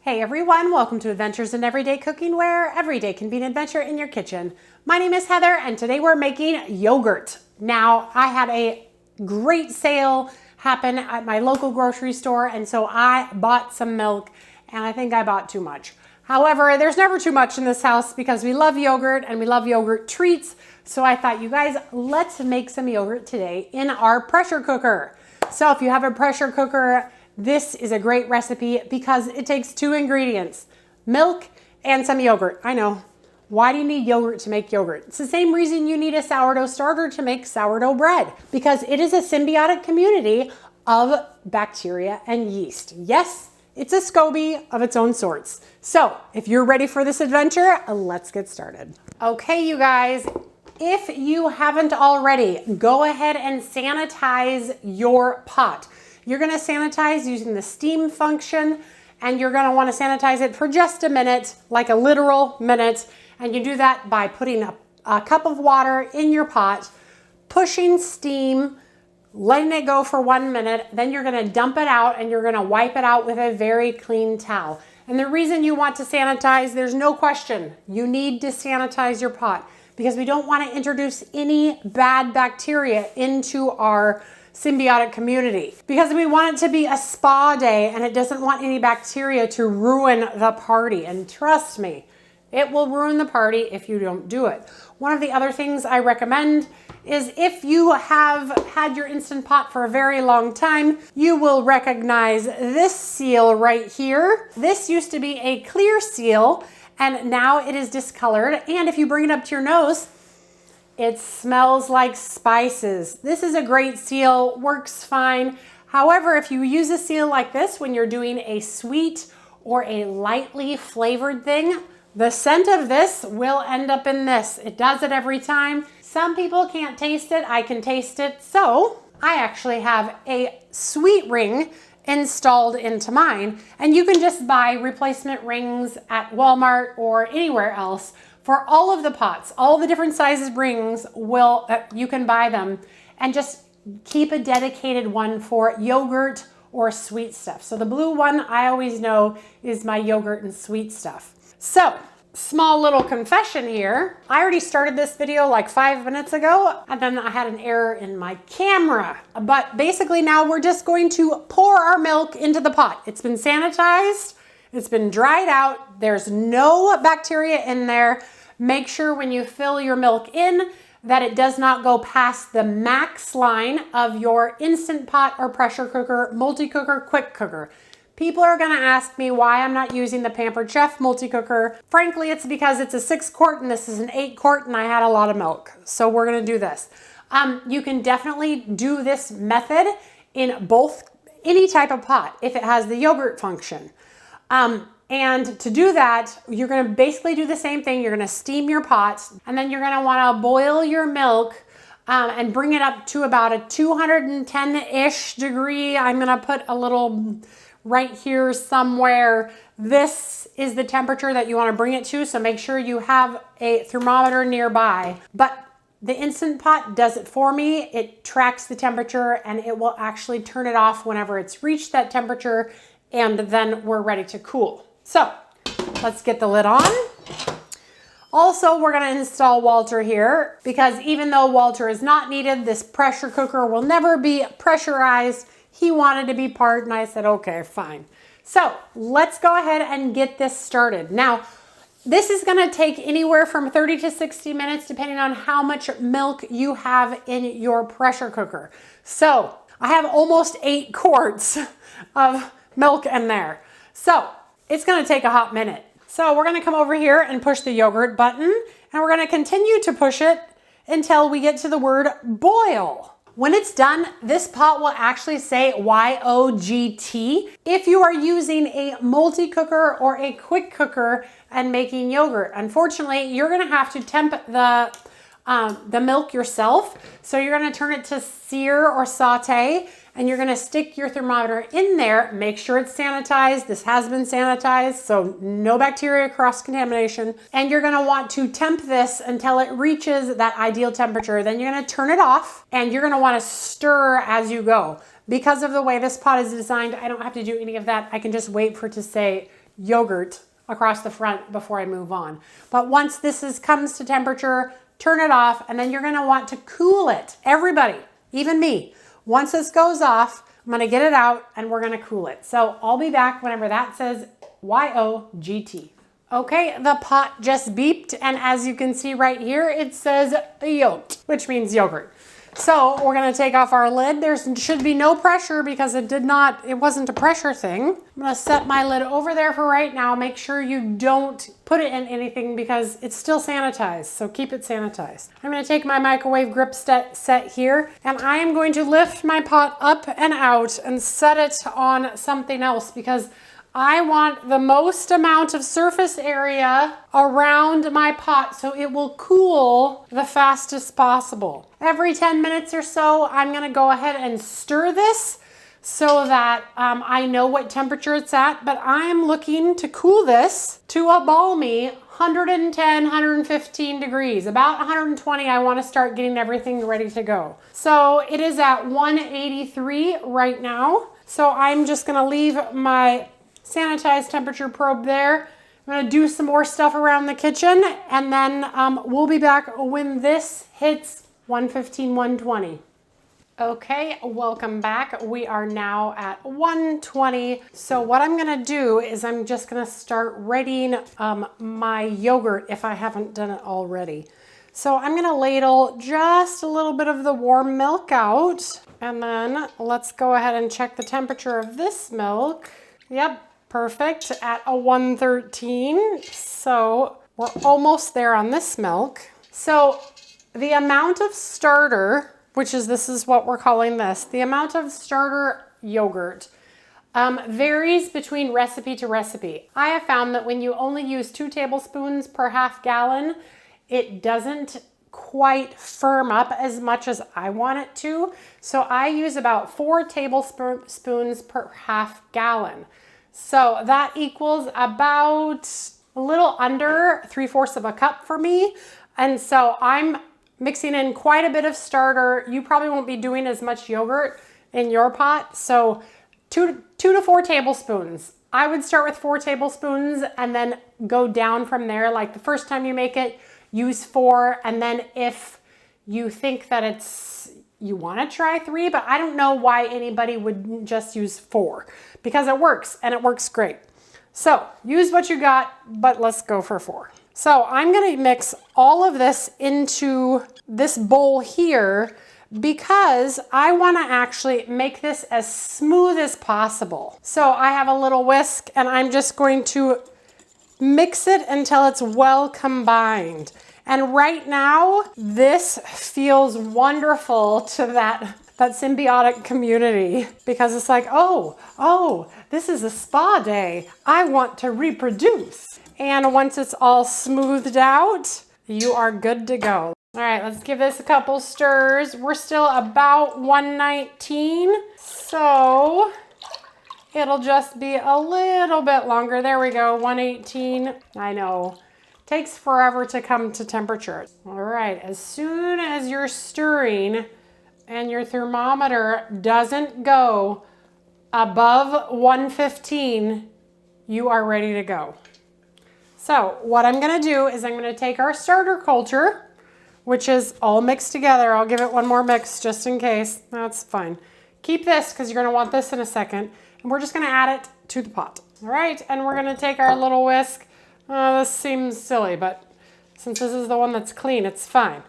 Hey everyone, welcome to Adventures in Everyday Cooking, where every day can be an adventure in your kitchen. My name is Heather and today we're making yogurt. Now, I had a great sale happen at my local grocery store, and so I bought some milk, and I think I bought too much. However, there's never too much in this house because we love yogurt and we love yogurt treats. So I thought, you guys, let's make some yogurt today in our pressure cooker. So if you have a pressure cooker, this is a great recipe because it takes two ingredients, milk and some yogurt. I know. Why do you need yogurt to make yogurt? It's the same reason you need a sourdough starter to make sourdough bread, because it is a symbiotic community of bacteria and yeast. Yes, it's a SCOBY of its own sorts. So if you're ready for this adventure, let's get started. Okay, you guys, if you haven't already, go ahead and sanitize your pot. You're gonna sanitize using the steam function, and you're gonna wanna sanitize it for just a minute, like a literal minute. And you do that by putting a cup of water in your pot, pushing steam, letting it go for 1 minute. Then you're gonna dump it out and you're gonna wipe it out with a very clean towel. And the reason you want to sanitize, there's no question, you need to sanitize your pot because we don't wanna introduce any bad bacteria into our symbiotic community, because we want it to be a spa day and it doesn't want any bacteria to ruin the party. And trust me, it will ruin the party if you don't do it. One of the other things I recommend is, if you have had your Instant Pot for a very long time, you will recognize this seal right here. This used to be a clear seal and now it is discolored. And if you bring it up to your nose, it smells like spices. This is a great seal, works fine. However, if you use a seal like this when you're doing a sweet or a lightly flavored thing, the scent of this will end up in this. It does it every time. Some people can't taste it, I can taste it. So I actually have a sweet ring installed into mine, and you can just buy replacement rings at Walmart or anywhere else. For all of the pots, all the different sizes rings, you can buy them, and just keep a dedicated one for yogurt or sweet stuff. So the blue one I always know is my yogurt and sweet stuff. So, small little confession here. I already started this video like 5 minutes ago, and then I had an error in my camera. But basically now we're just going to pour our milk into the pot. It's been sanitized, it's been dried out, there's no bacteria in there. Make sure when you fill your milk in that it does not go past the max line of your Instant Pot or pressure cooker, multi-cooker, quick cooker. People are gonna ask me why I'm not using the Pampered Chef multi-cooker. Frankly, it's because it's a 6 quart and this is an 8 quart and I had a lot of milk. So we're gonna do this. You can definitely do this method in any type of pot if it has the yogurt function. And to do that, you're gonna basically do the same thing. You're gonna steam your pot, and then you're gonna wanna boil your milk and bring it up to about a 210-ish degree. I'm gonna put a little right here somewhere. This is the temperature that you wanna bring it to, so make sure you have a thermometer nearby. But the Instant Pot does it for me. It tracks the temperature and it will actually turn it off whenever it's reached that temperature, and then we're ready to cool. So let's get the lid on. Also, we're gonna install Walter here, because even though Walter is not needed, this pressure cooker will never be pressurized. He wanted to be part, and I said, okay, fine. So let's go ahead and get this started. Now, this is gonna take anywhere from 30 to 60 minutes, depending on how much milk you have in your pressure cooker. So I have almost 8 quarts of milk in there. So it's gonna take a hot minute. So we're gonna come over here and push the yogurt button, and we're gonna continue to push it until we get to the word boil. When it's done, this pot will actually say YOGT if you are using a multi-cooker or a quick cooker and making yogurt. Unfortunately, you're gonna have to temp the milk yourself. So you're gonna turn it to sear or saute, and you're gonna stick your thermometer in there. Make sure it's sanitized. This has been sanitized, so no bacteria cross-contamination. And you're gonna want to temp this until it reaches that ideal temperature. Then you're gonna turn it off, and you're gonna wanna stir as you go. Because of the way this pot is designed, I don't have to do any of that. I can just wait for it to say yogurt across the front before I move on. But once this comes to temperature, turn it off, and then you're gonna want to cool it. Everybody, even me. Once this goes off, I'm gonna get it out and we're gonna cool it. So I'll be back whenever that says YOGT. Okay, the pot just beeped, and as you can see right here, it says yogurt, which means yogurt. So we're gonna take off our lid. There should be no pressure because it wasn't a pressure thing. I'm gonna set my lid over there for right now. Make sure you don't put it in anything because it's still sanitized, so keep it sanitized. I'm gonna take my microwave grip set here, and I am going to lift my pot up and out and set it on something else because I want the most amount of surface area around my pot so it will cool the fastest possible. Every 10 minutes or so, I'm gonna go ahead and stir this so that I know what temperature it's at, but I'm looking to cool this to a balmy 110, 115 degrees. About 120, I wanna start getting everything ready to go. So it is at 183 right now. So I'm just gonna leave my sanitized temperature probe there. I'm gonna do some more stuff around the kitchen, and then we'll be back when this hits 115, 120. Okay, welcome back. We are now at 120. So what I'm gonna do is I'm just gonna start readying my yogurt if I haven't done it already. So I'm gonna ladle just a little bit of the warm milk out, and then let's go ahead and check the temperature of this milk. Yep. Perfect, at a 113. So we're almost there on this milk. So the amount of starter, this is what we're calling this, the amount of starter yogurt varies between recipe to recipe. I have found that when you only use 2 tablespoons per half gallon, it doesn't quite firm up as much as I want it to. So I use about 4 tablespoons per half gallon. So that equals about a little under 3/4 of a cup for me. And so I'm mixing in quite a bit of starter. You probably won't be doing as much yogurt in your pot. So 2 to 4 tablespoons. I would start with 4 tablespoons and then go down from there. Like the first time you make it, use 4. And then if you think that you want to try 3, but I don't know why anybody would just use 4 because it works and it works great. So use what you got, but let's go for 4. So I'm going to mix all of this into this bowl here because I want to actually make this as smooth as possible. So I have a little whisk and I'm just going to mix it until it's well combined. And right now, this feels wonderful to that symbiotic community because it's like, oh, this is a spa day. I want to reproduce. And once it's all smoothed out, you are good to go. All right, let's give this a couple stirs. We're still about 119, so it'll just be a little bit longer. There we go, 118. I know. Takes forever to come to temperature. All right, as soon as you're stirring and your thermometer doesn't go above 115, you are ready to go. So what I'm gonna do is I'm gonna take our starter culture, which is all mixed together. I'll give it one more mix just in case. That's fine. Keep this because you're gonna want this in a second. And we're just gonna add it to the pot. All right, and we're gonna take our little whisk. This seems silly, but since this is the one that's clean, it's fine.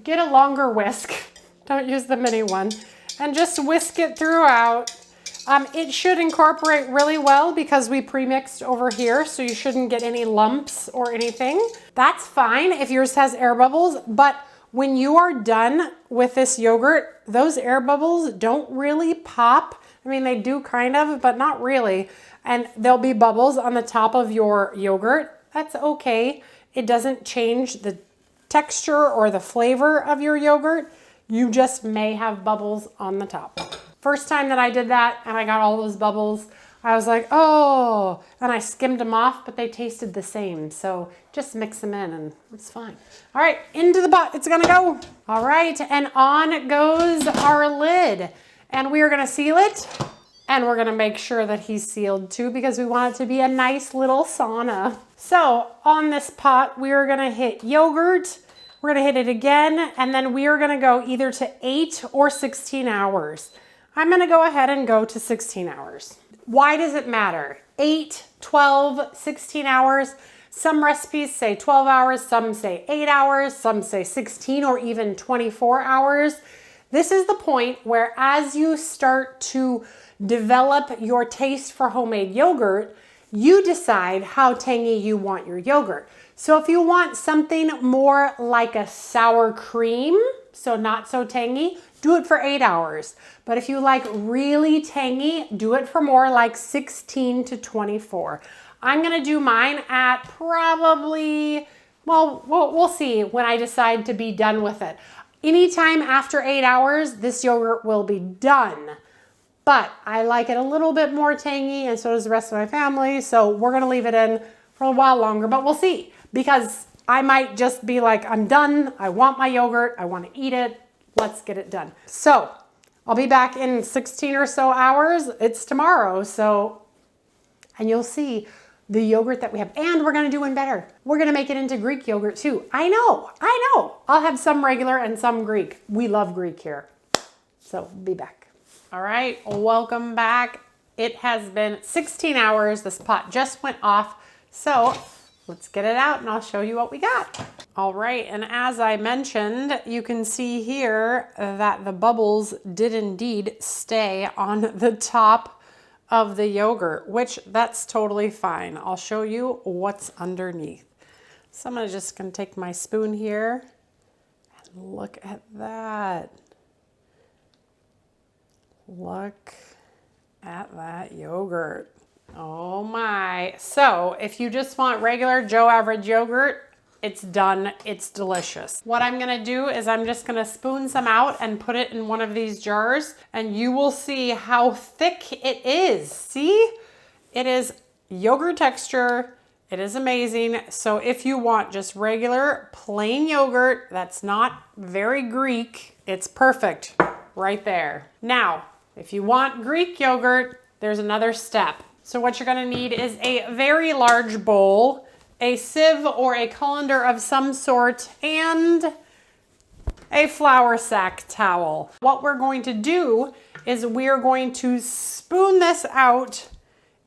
Get a longer whisk. Don't use the mini one. And just whisk it throughout. It should incorporate really well because we pre-mixed over here, so you shouldn't get any lumps or anything. That's fine if yours has air bubbles, but when you are done with this yogurt, those air bubbles don't really pop. I mean, they do kind of, but not really. And there'll be bubbles on the top of your yogurt. That's okay. It doesn't change the texture or the flavor of your yogurt. You just may have bubbles on the top. First time that I did that and I got all those bubbles, I was like, oh, and I skimmed them off, but they tasted the same. So just mix them in and it's fine. All right, into the pot it's gonna go. All right, and on goes our lid. And we are gonna seal it And we're gonna make sure that he's sealed too because we want it to be a nice little sauna. So on this pot, we are gonna hit yogurt, we're gonna hit it again, and then we are gonna go either to 8 or 16 hours. I'm gonna go ahead and go to 16 hours. Why does it matter? 8, 12, 16 hours. Some recipes say 12 hours, some say 8 hours, some say 16 or even 24 hours. This is the point where as you start to develop your taste for homemade yogurt, you decide how tangy you want your yogurt. So if you want something more like a sour cream, so not so tangy, do it for 8 hours. But if you like really tangy, do it for more like 16 to 24. I'm gonna do mine at probably, well, we'll see when I decide to be done with it. Anytime after 8 hours, this yogurt will be done. But I like it a little bit more tangy, and so does the rest of my family. So we're gonna leave it in for a while longer, but we'll see. Because I might just be like, I'm done. I want my yogurt. I want to eat it. Let's get it done. So I'll be back in 16 or so hours. It's tomorrow. So, and you'll see the yogurt that we have. And we're going to do one better. We're going to make it into Greek yogurt too. I know. I'll have some regular and some Greek. We love Greek here. So be back. All right, welcome back. It has been 16 hours. This pot just went off. So let's get it out and I'll show you what we got. All right, and as I mentioned, you can see here that the bubbles did indeed stay on the top of the yogurt, which that's totally fine. I'll show you what's underneath. So I'm just gonna take my spoon here and look at that. Look at that yogurt. Oh my. So if you just want regular Joe average yogurt, it's done. It's delicious. What I'm gonna do is I'm just gonna spoon some out and put it in one of these jars, and you will see how thick it is. See? It is yogurt texture. It is amazing. So if you want just regular plain yogurt that's not very Greek, it's perfect right there. Now, if you want Greek yogurt, there's another step. So what you're gonna need is a very large bowl, a sieve or a colander of some sort, and a flour sack towel. What we're going to do is we're going to spoon this out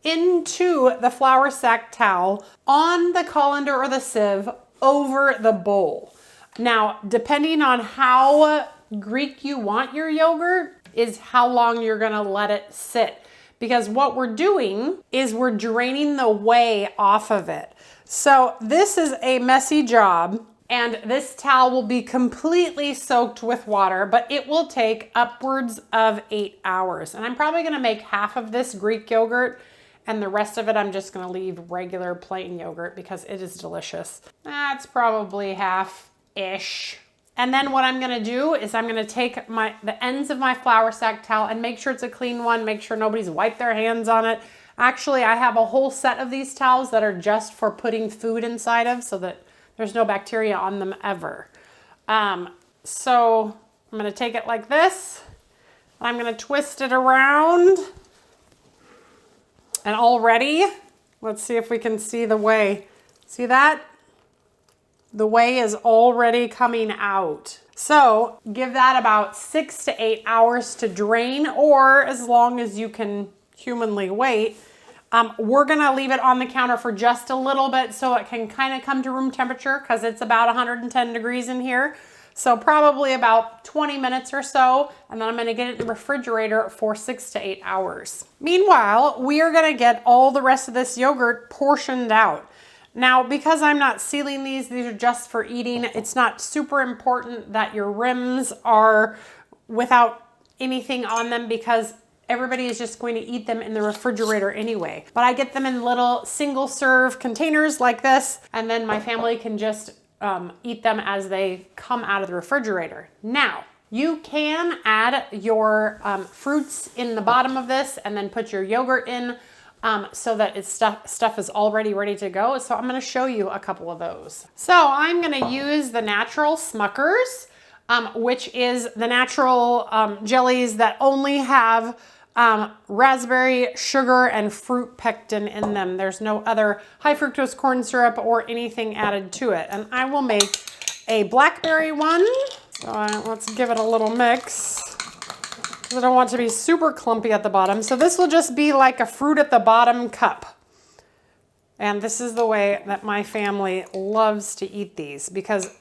into the flour sack towel on the colander or the sieve over the bowl. Now, depending on how Greek you want your yogurt is how long you're gonna let it sit. Because what we're doing is we're draining the whey off of it. So this is a messy job, and this towel will be completely soaked with water, but it will take upwards of 8 hours. And I'm probably gonna make half of this Greek yogurt, and the rest of it I'm just gonna leave regular plain yogurt because it is delicious. That's probably half-ish. And then what I'm gonna do is I'm gonna take the ends of my flour sack towel and make sure it's a clean one, make sure nobody's wiped their hands on it. Actually, I have a whole set of these towels that are just for putting food inside of so that there's no bacteria on them ever. So I'm gonna take it like this. I'm gonna twist it around. And already, let's see if we can see the whey. See that? The whey is already coming out. So give that about 6 to 8 hours to drain, or as long as you can humanly wait. We're gonna leave it on the counter for just a little bit so it can kind of come to room temperature because it's about 110 degrees in here. So probably about 20 minutes or so, and then I'm gonna get it in the refrigerator for 6 to 8 hours. Meanwhile, we are gonna get all the rest of this yogurt portioned out. Now, because I'm not sealing these are just for eating. It's not super important that your rims are without anything on them because everybody is just going to eat them in the refrigerator anyway. But I get them in little single serve containers like this, and then my family can just eat them as they come out of the refrigerator. Now, you can add your fruits in the bottom of this and then put your yogurt in so that its stuff is already ready to go. So I'm gonna show you a couple of those. So I'm gonna use the natural Smuckers, which is the natural jellies that only have raspberry, sugar, and fruit pectin in them. There's no other high fructose corn syrup or anything added to it. And I will make a blackberry one. So let's give it a little mix. I don't want it to be super clumpy at the bottom. So this will just be like a fruit at the bottom cup. And this is the way that my family loves to eat these because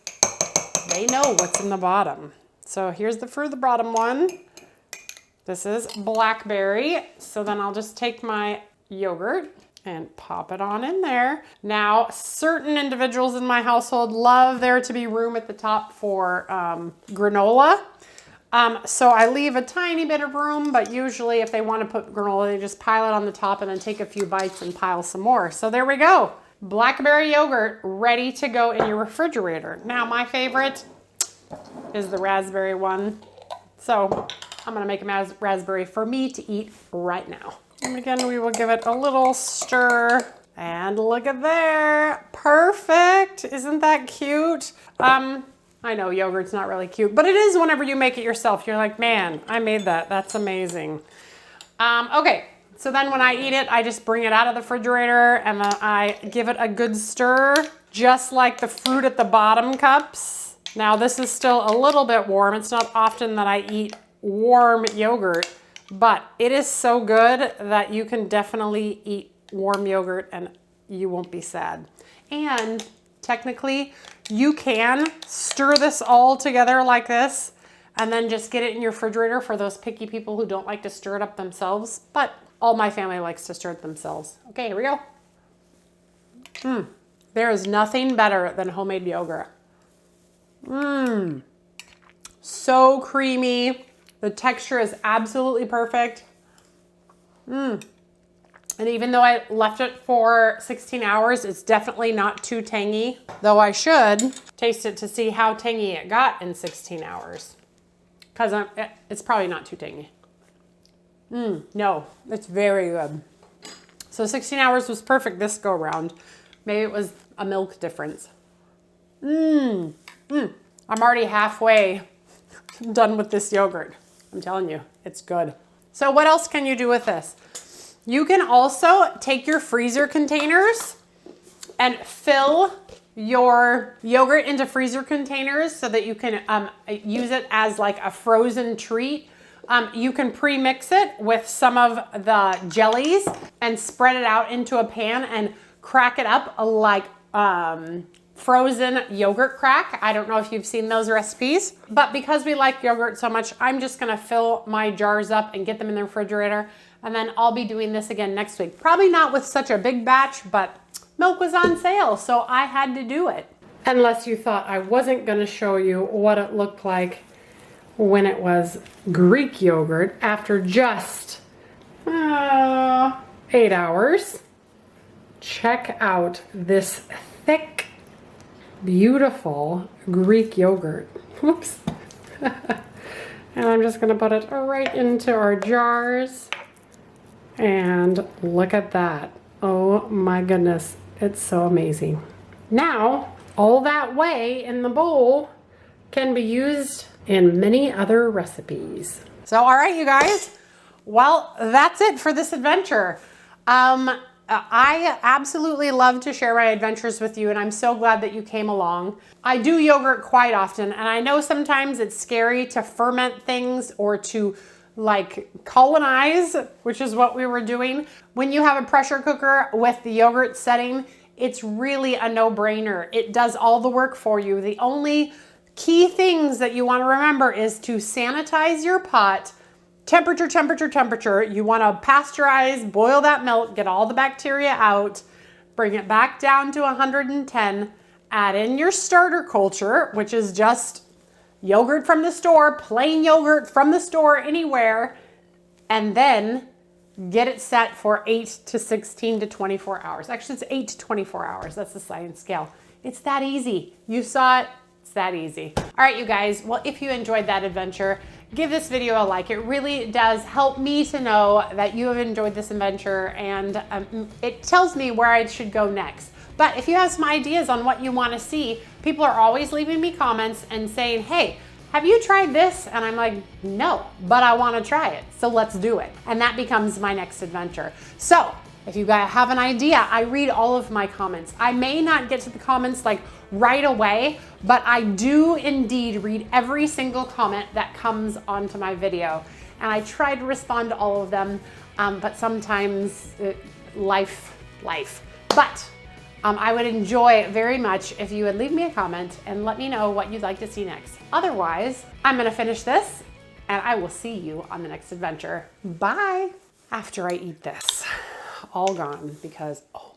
they know what's in the bottom. So here's the fruit at the bottom one. This is blackberry. So then I'll just take my yogurt and pop it on in there. Now, certain individuals in my household love there to be room at the top for granola. So I leave a tiny bit of room, but usually if they want to put granola, they just pile it on the top and then take a few bites and pile some more. So there we go. Blackberry yogurt ready to go in your refrigerator. Now, my favorite is the raspberry one. So I'm gonna make a raspberry for me to eat right now. And again, we will give it a little stir. And look at there, perfect. Isn't that cute? I know yogurt's not really cute, but it is whenever you make it yourself. You're like, man, I made that, that's amazing. Okay, so then when I eat it, I just bring it out of the refrigerator and then I give it a good stir, just like the fruit at the bottom cups. Now this is still a little bit warm. It's not often that I eat warm yogurt, but it is so good that you can definitely eat warm yogurt and you won't be sad. And technically, you can stir this all together like this and then just get it in your refrigerator for those picky people who don't like to stir it up themselves. But all my family likes to stir it themselves. Okay, here we go. There is nothing better than homemade yogurt. So creamy. The texture is absolutely perfect. And even though I left it for 16 hours, it's definitely not too tangy. Though I should taste it to see how tangy it got in 16 hours. Because it's probably not too tangy. No, it's very good. So 16 hours was perfect this go round. Maybe it was a milk difference. I'm already halfway done with this yogurt. I'm telling you, it's good. So what else can you do with this? You can also take your freezer containers and fill your yogurt into freezer containers so that you can use it as like a frozen treat. You can pre-mix it with some of the jellies and spread it out into a pan and crack it up like frozen yogurt crack. I don't know if you've seen those recipes, but because we like yogurt so much, I'm just gonna fill my jars up and get them in the refrigerator. And then I'll be doing this again next week. Probably not with such a big batch, but milk was on sale, so I had to do it. Unless you thought I wasn't gonna show you what it looked like when it was Greek yogurt after just 8 hours. Check out this thick, beautiful Greek yogurt. Whoops. And I'm just gonna put it right into our jars. And look at that. Oh my goodness, it's so amazing. Now, all that whey in the bowl can be used in many other recipes. So, all right, you guys. Well, that's it for this adventure. I absolutely love to share my adventures with you, and I'm so glad that you came along. I do yogurt quite often, and I know sometimes it's scary to ferment things or to like colonize, which is what we were doing. When you have a pressure cooker with the yogurt setting, it's really a no-brainer. It does all the work for you. The only key things that you want to remember is to sanitize your pot. Temperature, temperature, temperature. You want to pasteurize, boil that milk, get all the bacteria out, bring it back down to 110, add in your starter culture, which is just yogurt from the store, plain yogurt from the store anywhere, and then get it set for 8 to 16 to 24 hours. Actually, it's 8 to 24 hours. That's the science scale. It's that easy. You saw it. It's that easy. All right, you guys. Well, if you enjoyed that adventure, give this video a like. It really does help me to know that you have enjoyed this adventure, and it tells me where I should go next. But if you have some ideas on what you want to see, people are always leaving me comments and saying, hey, have you tried this? And I'm like, no, but I want to try it. So let's do it. And that becomes my next adventure. So if you guys have an idea, I read all of my comments. I may not get to the comments like right away, but I do indeed read every single comment that comes onto my video. And I try to respond to all of them, but sometimes life. But I would enjoy very much if you would leave me a comment and let me know what you'd like to see next. Otherwise, I'm gonna finish this and I will see you on the next adventure. Bye. After I eat this, all gone because, oh